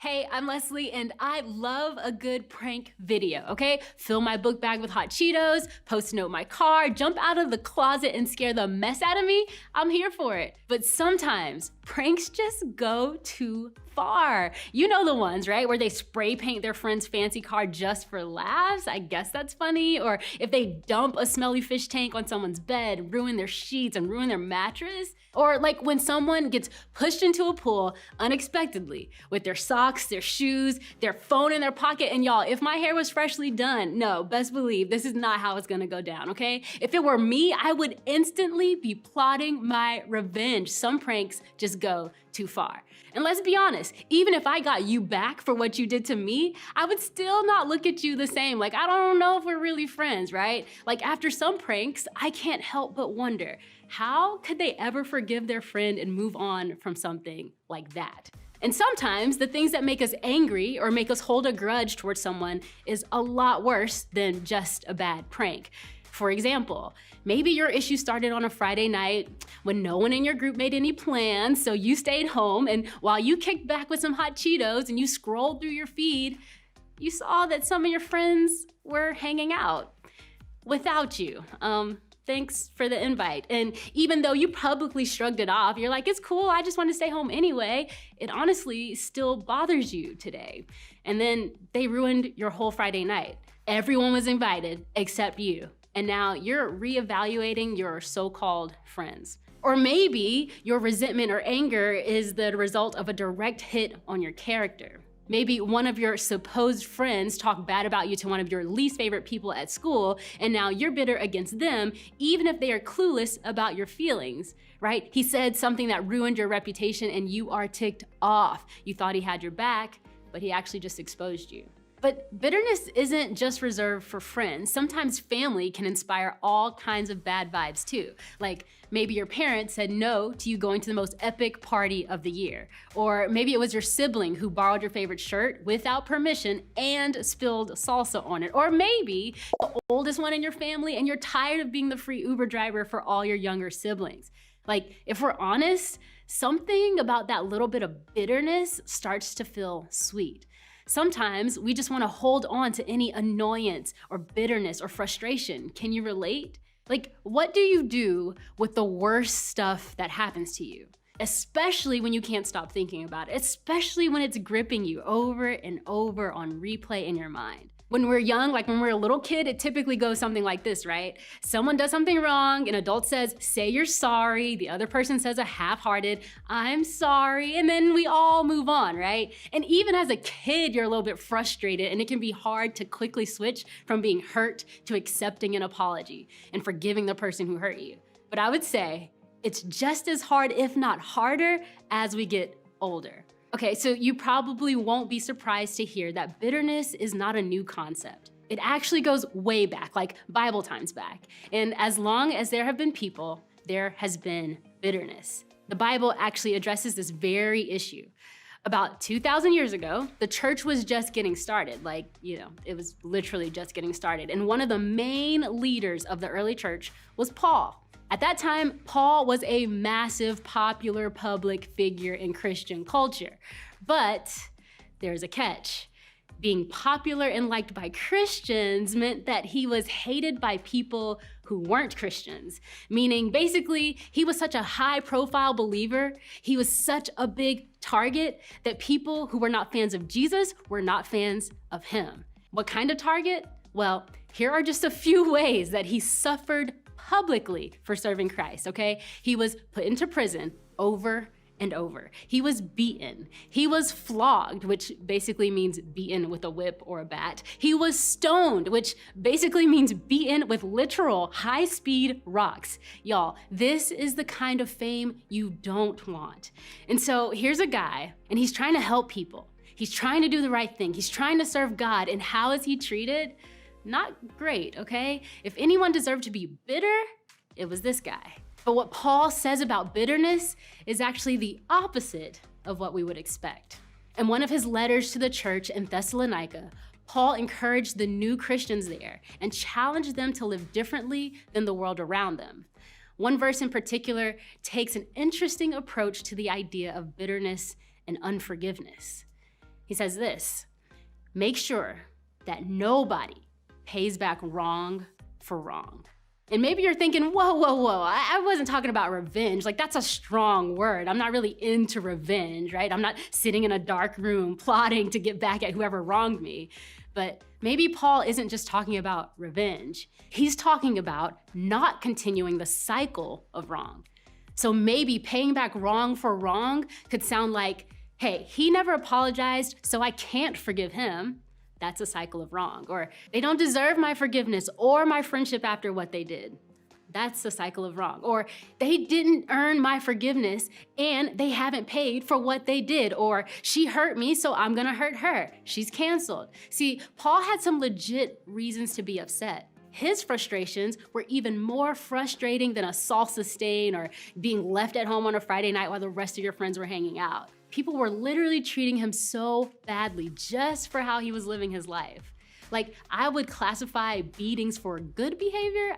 Hey, I'm Leslie and I love a good prank video, okay? Fill my book bag with hot Cheetos, post a note in my car, jump out of the closet and scare the mess out of me. I'm here for it. But sometimes pranks just go too far. You know the ones, right? Where they spray paint their friend's fancy car just for laughs. I guess that's funny. Or if they dump a smelly fish tank on someone's bed, ruin their sheets and ruin their mattress. Or like when someone gets pushed into a pool unexpectedly with their socks, their shoes, their phone in their pocket. And y'all, if my hair was freshly done, no, best believe this is not how it's gonna go down, okay? If it were me, I would instantly be plotting my revenge. Some pranks just go too far. And let's be honest, even if I got you back for what you did to me, I would still not look at you the same. Like, I don't know if we're really friends, right? Like after some pranks, I can't help but wonder, how could they ever forgive their friend and move on from something like that? And sometimes the things that make us angry or make us hold a grudge towards someone is a lot worse than just a bad prank. For example, maybe your issue started on a Friday night when no one in your group made any plans, so you stayed home, and while you kicked back with some hot Cheetos and you scrolled through your feed, you saw that some of your friends were hanging out without you. Thanks for the invite. And even though you publicly shrugged it off, you're like, it's cool, I just want to stay home anyway, it honestly still bothers you today. And then they ruined your whole Friday night. Everyone was invited except you. And now you're reevaluating your so-called friends. Or maybe your resentment or anger is the result of a direct hit on your character. Maybe one of your supposed friends talked bad about you to one of your least favorite people at school, and now you're bitter against them, even if they are clueless about your feelings, right? He said something that ruined your reputation and you are ticked off. You thought he had your back, but he actually just exposed you. But bitterness isn't just reserved for friends. Sometimes family can inspire all kinds of bad vibes too. Like maybe your parents said no to you going to the most epic party of the year. Or maybe it was your sibling who borrowed your favorite shirt without permission and spilled salsa on it. Or maybe the oldest one in your family and you're tired of being the free Uber driver for all your younger siblings. Like if we're honest, something about that little bit of bitterness starts to feel sweet. Sometimes we just want to hold on to any annoyance or bitterness or frustration. Can you relate? Like, what do you do with the worst stuff that happens to you? Especially when you can't stop thinking about it, especially when it's gripping you over and over on replay in your mind. When we're young, like when we're a little kid, it typically goes something like this, right? Someone does something wrong, an adult says, say you're sorry, the other person says a half-hearted, I'm sorry, and then we all move on, right? And even as a kid, you're a little bit frustrated and it can be hard to quickly switch from being hurt to accepting an apology and forgiving the person who hurt you. But I would say it's just as hard, if not harder, as we get older. Okay, so you probably won't be surprised to hear that bitterness is not a new concept. It actually goes way back, like Bible times back. And as long as there have been people, there has been bitterness. The Bible actually addresses this very issue. About 2,000 years ago, the church was just getting started. It was literally just getting started. And one of the main leaders of the early church was Paul. At that time, Paul was a massive, popular public figure in Christian culture. But there's a catch. Being popular and liked by Christians meant that he was hated by people who weren't Christians. Meaning, basically, he was such a high-profile believer, he was such a big target that people who were not fans of Jesus were not fans of him. What kind of target? Well, here are just a few ways that he suffered publicly for serving Christ, okay? He was put into prison over and over. He was beaten. He was flogged, which basically means beaten with a whip or a bat. He was stoned, which basically means beaten with literal high-speed rocks. Y'all, this is the kind of fame you don't want. And so here's a guy, and he's trying to help people. He's trying to do the right thing. He's trying to serve God, and how is he treated? Not great, okay? If anyone deserved to be bitter, it was this guy. But what Paul says about bitterness is actually the opposite of what we would expect. In one of his letters to the church in Thessalonica, Paul encouraged the new Christians there and challenged them to live differently than the world around them. One verse in particular takes an interesting approach to the idea of bitterness and unforgiveness. He says this: make sure that nobody pays back wrong for wrong. And maybe you're thinking, whoa, I wasn't talking about revenge. Like, that's a strong word. I'm not really into revenge, right? I'm not sitting in a dark room plotting to get back at whoever wronged me. But maybe Paul isn't just talking about revenge. He's talking about not continuing the cycle of wrong. So maybe paying back wrong for wrong could sound like, hey, he never apologized, so I can't forgive him. That's a cycle of wrong. Or they don't deserve my forgiveness or my friendship after what they did. That's a cycle of wrong. Or they didn't earn my forgiveness and they haven't paid for what they did. Or she hurt me, so I'm gonna hurt her. She's canceled. See, Paul had some legit reasons to be upset. His frustrations were even more frustrating than a salsa stain or being left at home on a Friday night while the rest of your friends were hanging out. People were literally treating him so badly just for how he was living his life. Like, I would classify beatings for good behavior,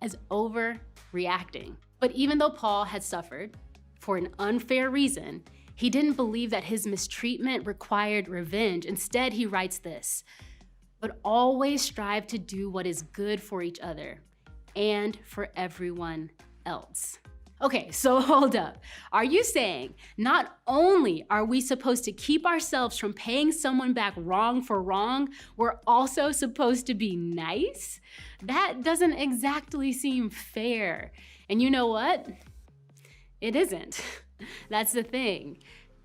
as overreacting. But even though Paul had suffered for an unfair reason, he didn't believe that his mistreatment required revenge. Instead, he writes this: but always strive to do what is good for each other and for everyone else. Okay, so hold up. Are you saying not only are we supposed to keep ourselves from paying someone back wrong for wrong, we're also supposed to be nice? That doesn't exactly seem fair. And you know what? It isn't. That's the thing.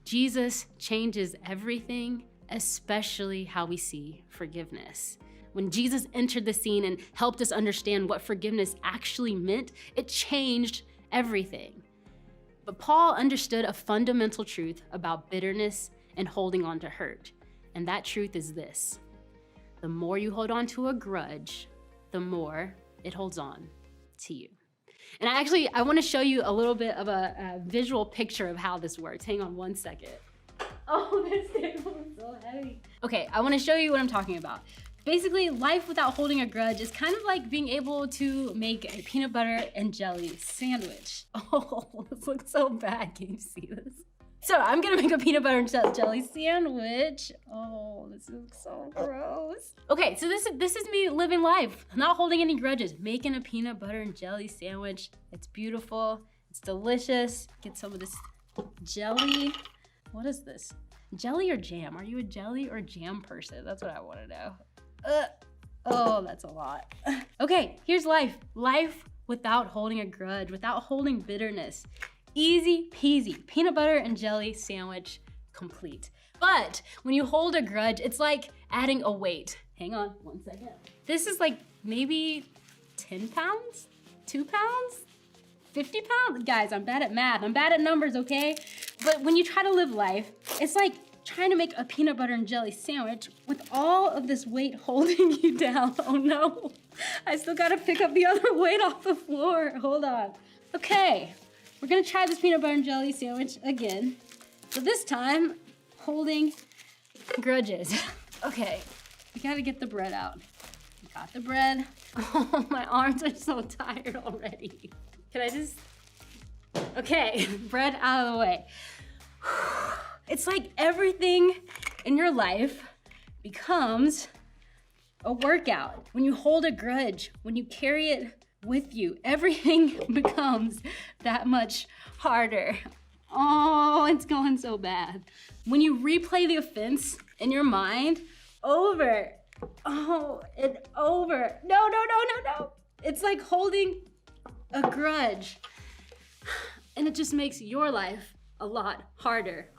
Jesus changes everything, especially how we see forgiveness. When Jesus entered the scene and helped us understand what forgiveness actually meant, it changed everything. But Paul understood a fundamental truth about bitterness and holding on to hurt. And that truth is this: the more you hold on to a grudge, the more it holds on to you. And I want to show you a little bit of a visual picture of how this works. Hang on one second. Oh, this table is so heavy. Okay, I want to show you what I'm talking about. Basically, life without holding a grudge is kind of like being able to make a peanut butter and jelly sandwich. Oh, this looks so bad. Can you see this? So I'm gonna make a peanut butter and jelly sandwich. Oh, this looks so gross. Okay, so this is me living life, not holding any grudges, making a peanut butter and jelly sandwich. It's beautiful, it's delicious. Get some of this jelly. What is this? Jelly or jam? Are you a jelly or jam person? That's what I wanna know. Oh, that's a lot. Okay, here's life. Life without holding a grudge, without holding bitterness. Easy peasy, peanut butter and jelly sandwich complete. But when you hold a grudge, it's like adding a weight. Hang on one second. This is like maybe 10 pounds, 2 pounds, 50 pounds? Guys, I'm bad at math. I'm bad at numbers, okay? But when you try to live life, it's like trying to make a peanut butter and jelly sandwich with all of this weight holding you down. Oh no, I still gotta pick up the other weight off the floor. Hold on. Okay, we're gonna try this peanut butter and jelly sandwich again. So this time, holding grudges. Okay, we gotta get the bread out. Got the bread. Oh, my arms are so tired already. Can I just, okay, bread out of the way. It's like everything in your life becomes a workout. When you hold a grudge, when you carry it with you, everything becomes that much harder. Oh, it's going so bad. When you replay the offense in your mind over, and over. No. It's like holding a grudge. And it just makes your life a lot harder.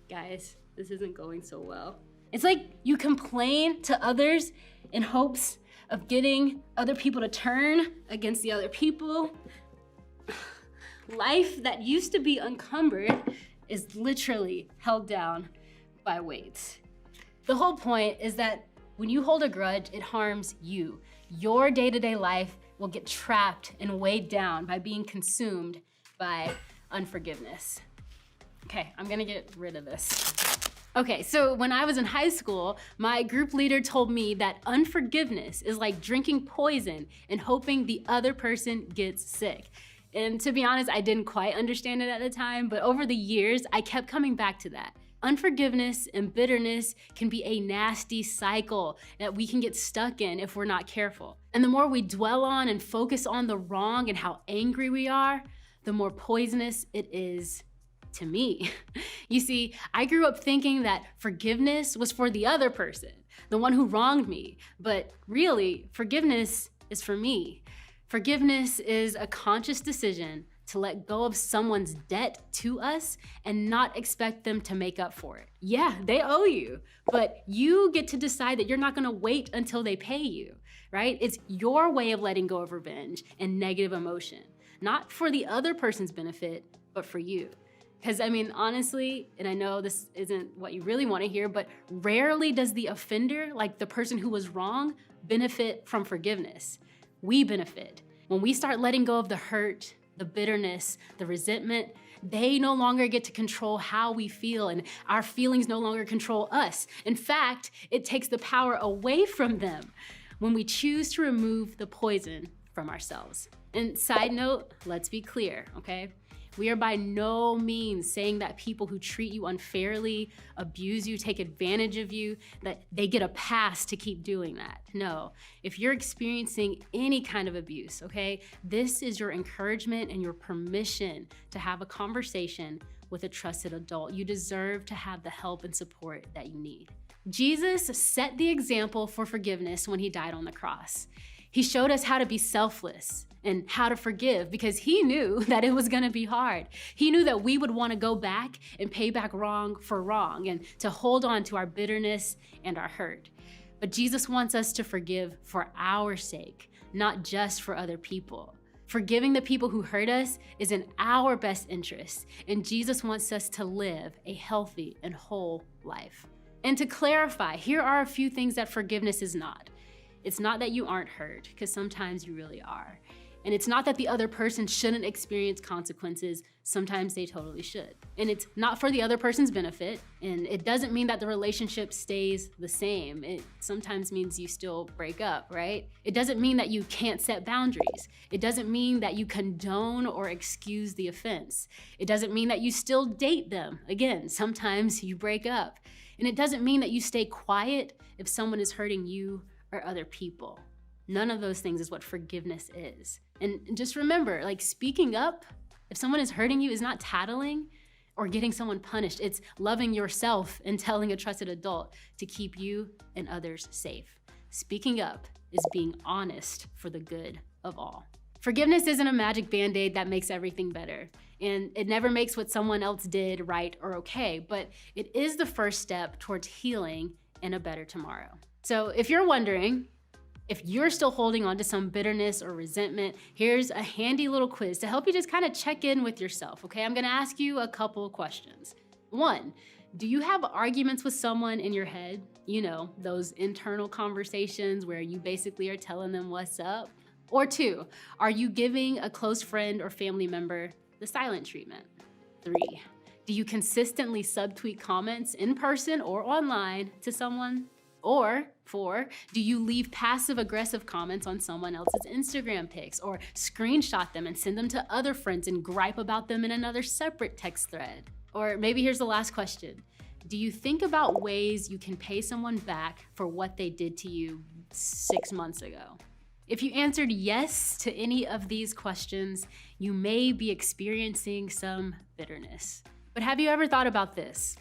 Guys, this isn't going so well. It's like you complain to others in hopes of getting other people to turn against the other people. Life that used to be encumbered is literally held down by weights. The whole point is that when you hold a grudge, it harms you. Your day-to-day life will get trapped and weighed down by being consumed by unforgiveness. Okay, I'm gonna get rid of this. Okay, so when I was in high school, my group leader told me that unforgiveness is like drinking poison and hoping the other person gets sick. And to be honest, I didn't quite understand it at the time, but over the years, I kept coming back to that. Unforgiveness and bitterness can be a nasty cycle that we can get stuck in if we're not careful. And the more we dwell on and focus on the wrong and how angry we are, the more poisonous it is to me. You see, I grew up thinking that forgiveness was for the other person, the one who wronged me. But really, forgiveness is for me. Forgiveness is a conscious decision to let go of someone's debt to us and not expect them to make up for it. Yeah, they owe you, but you get to decide that you're not gonna wait until they pay you, right? It's your way of letting go of revenge and negative emotion, not for the other person's benefit, but for you. Because I mean, honestly, and I know this isn't what you really want to hear, but rarely does the offender, like the person who was wrong, benefit from forgiveness. We benefit. When we start letting go of the hurt, the bitterness, the resentment, they no longer get to control how we feel, and our feelings no longer control us. In fact, it takes the power away from them when we choose to remove the poison from ourselves. And side note, let's be clear, okay? We are by no means saying that people who treat you unfairly, abuse you, take advantage of you, that they get a pass to keep doing that. No, if you're experiencing any kind of abuse, okay, this is your encouragement and your permission to have a conversation with a trusted adult. You deserve to have the help and support that you need. Jesus set the example for forgiveness when he died on the cross. He showed us how to be selfless and how to forgive because he knew that it was gonna be hard. He knew that we would wanna go back and pay back wrong for wrong and to hold on to our bitterness and our hurt. But Jesus wants us to forgive for our sake, not just for other people. Forgiving the people who hurt us is in our best interest, and Jesus wants us to live a healthy and whole life. And to clarify, here are a few things that forgiveness is not. It's not that you aren't hurt, because sometimes you really are. And it's not that the other person shouldn't experience consequences. Sometimes they totally should. And it's not for the other person's benefit. And it doesn't mean that the relationship stays the same. It sometimes means you still break up, right? It doesn't mean that you can't set boundaries. It doesn't mean that you condone or excuse the offense. It doesn't mean that you still date them. Again, sometimes you break up. And it doesn't mean that you stay quiet if someone is hurting you or other people. None of those things is what forgiveness is. And just remember, like, speaking up, if someone is hurting you, is not tattling or getting someone punished. It's loving yourself and telling a trusted adult to keep you and others safe. Speaking up is being honest for the good of all. Forgiveness isn't a magic band-aid that makes everything better. And it never makes what someone else did right or okay, but it is the first step towards healing and a better tomorrow. So if you're wondering, if you're still holding on to some bitterness or resentment, here's a handy little quiz to help you just kind of check in with yourself, okay? I'm gonna ask you a couple of questions. 1, do you have arguments with someone in your head? You know, those internal conversations where you basically are telling them what's up. Or 2, are you giving a close friend or family member the silent treatment? 3, do you consistently subtweet comments in person or online to someone? Or 4, do you leave passive-aggressive comments on someone else's Instagram pics or screenshot them and send them to other friends and gripe about them in another separate text thread? Or maybe here's the last question. Do you think about ways you can pay someone back for what they did to you 6 months ago? If you answered yes to any of these questions, you may be experiencing some bitterness. But have you ever thought about this?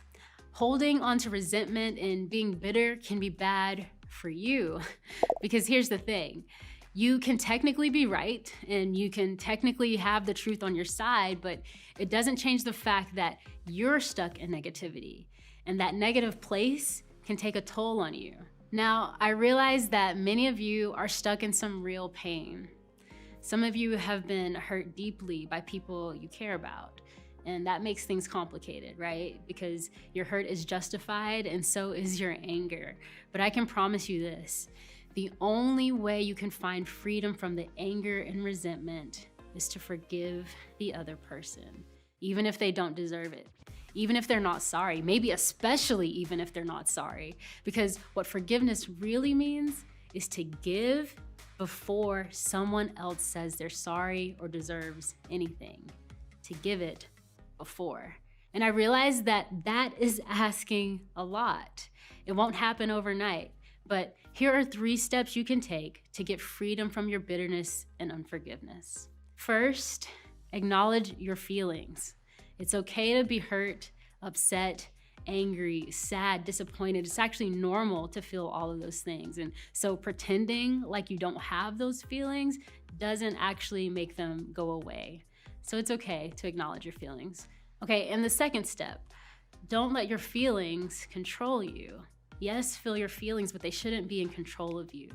Holding onto resentment and being bitter can be bad for you. Because here's the thing, you can technically be right and you can technically have the truth on your side, but it doesn't change the fact that you're stuck in negativity and that negative place can take a toll on you. Now, I realize that many of you are stuck in some real pain. Some of you have been hurt deeply by people you care about. And that makes things complicated, right? Because your hurt is justified and so is your anger. But I can promise you this, the only way you can find freedom from the anger and resentment is to forgive the other person, even if they don't deserve it, even if they're not sorry, maybe especially even if they're not sorry. Because what forgiveness really means is to give before someone else says they're sorry or deserves anything, to give it before. And I realized that that is asking a lot. It won't happen overnight, but here are 3 steps you can take to get freedom from your bitterness and unforgiveness. First, acknowledge your feelings. It's okay to be hurt, upset, angry, sad, disappointed. It's actually normal to feel all of those things. And so pretending like you don't have those feelings doesn't actually make them go away. So it's okay to acknowledge your feelings. Okay, and the second step, don't let your feelings control you. Yes, feel your feelings, but they shouldn't be in control of you.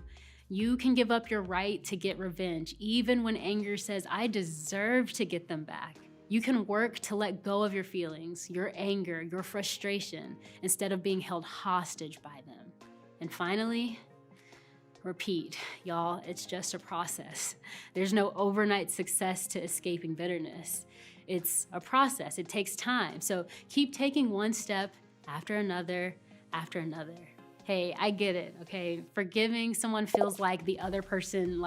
You can give up your right to get revenge, even when anger says, I deserve to get them back. You can work to let go of your feelings, your anger, your frustration, instead of being held hostage by them. And finally, repeat. Y'all, it's just a process. There's no overnight success to escaping bitterness. It's a process. It takes time. So keep taking one step after another after another. Hey, I get it, okay? Forgiving someone feels like the other person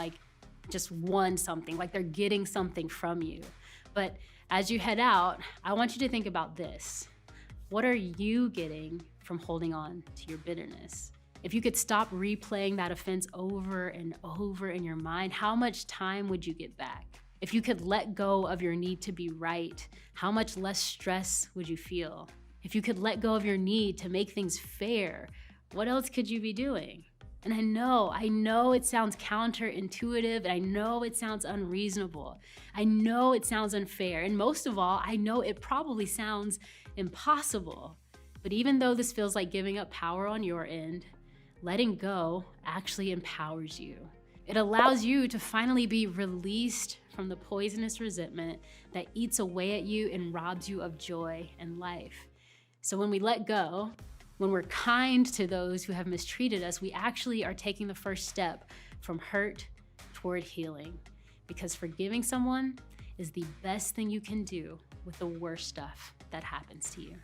just won something, like they're getting something from you. But as you head out, I want you to think about this. What are you getting from holding on to your bitterness? If you could stop replaying that offense over and over in your mind, how much time would you get back? If you could let go of your need to be right, how much less stress would you feel? If you could let go of your need to make things fair, what else could you be doing? And I know it sounds counterintuitive, and I know it sounds unreasonable. I know it sounds unfair, and most of all, I know it probably sounds impossible. But even though this feels like giving up power on your end, letting go actually empowers you. It allows you to finally be released from the poisonous resentment that eats away at you and robs you of joy and life. So when we let go, when we're kind to those who have mistreated us, we actually are taking the first step from hurt toward healing. Because forgiving someone is the best thing you can do with the worst stuff that happens to you.